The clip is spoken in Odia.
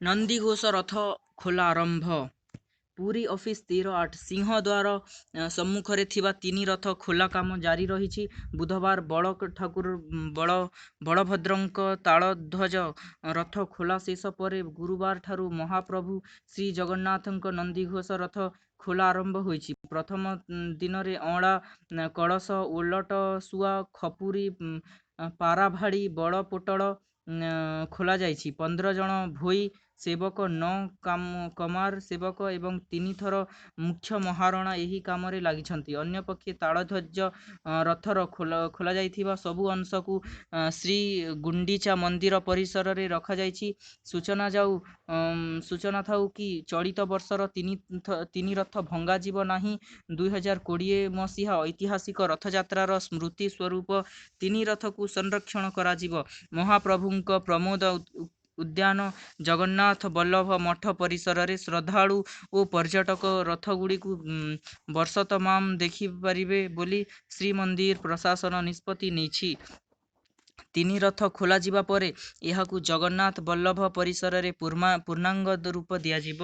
ନନ୍ଦିଘୋଷ ରଥ ଖୋଲା ଆରମ୍ଭ। ପୁରୀ ଅଫିସ୍ 13-8 ସିଂହଦ୍ୱାର ସମ୍ମୁଖରେ ଥିବା 3 ରଥ ଖୋଲା କାମ ଜାରି ରହିଛି। ବୁଧବାର ବଳଭଦ୍ରଙ୍କ ତାଳଧ୍ୱଜ ରଥ ଖୋଲା ଶେଷ ପରେ ଗୁରୁବାରଠାରୁ ମହାପ୍ରଭୁ ଶ୍ରୀ ଜଗନ୍ନାଥଙ୍କ ନନ୍ଦିଘୋଷ ରଥ ଖୋଲା ଆରମ୍ଭ ହୋଇଛି। ପ୍ରଥମ ଦିନରେ ଅଁଳା, କଳସ, ଓଲଟ ଶୁଆ, ଖପୁରୀ, ପାରାଭାଡ଼ି, ବଡ଼ ପୋଟଳ ଖୋଲାଯାଇଛି। 15 ଜଣ ଭୋଇ ସେବକ, 9 କମାର ସେବକ ଏବଂ 3 ଥର ମୁଖ୍ୟ ମହାରଣା ଏହି କାମରେ ଲାଗିଛନ୍ତି। ଅନ୍ୟପକ୍ଷେ ତାଳଧ୍ୱଜ ରଥର ଖୋଲାଯାଇଥିବା ସବୁ ଅଂଶକୁ ଶ୍ରୀ ଗୁଣ୍ଡିଚା ମନ୍ଦିର ପରିସରରେ ରଖାଯାଇଛି। ସୂଚନା ଥାଉ କି ଚଳିତ ବର୍ଷର 3 ରଥ ଭଙ୍ଗାଯିବ ନାହିଁ। 2020 ମସିହା ଐତିହାସିକ ରଥଯାତ୍ରାର ସ୍ମୃତି ସ୍ୱରୂପ 3 ରଥକୁ ସଂରକ୍ଷଣ କରାଯିବ। ମହାପ୍ରଭୁଙ୍କ ପ୍ରମୋଦ ଉଦ୍ୟାନ, ଜଗନ୍ନାଥ ବଲ୍ଲଭ ମଠ ପରିସରରେ ଶ୍ରଦ୍ଧାଳୁ ଓ ପର୍ଯ୍ୟଟକ ରଥଗୁଡ଼ିକୁ ବର୍ଷ ତମାମ ଦେଖିପାରିବେ ବୋଲି ଶ୍ରୀମନ୍ଦିର ପ୍ରଶାସନ ନିଷ୍ପତ୍ତି ନେଇଛି। 3 ରଥ ଖୋଲାଯିବା ପରେ ଏହାକୁ ଜଗନ୍ନାଥ ବଲ୍ଲଭ ପରିସରରେ ପୂର୍ଣ୍ଣାଙ୍ଗ ରୂପ ଦିଆଯିବ।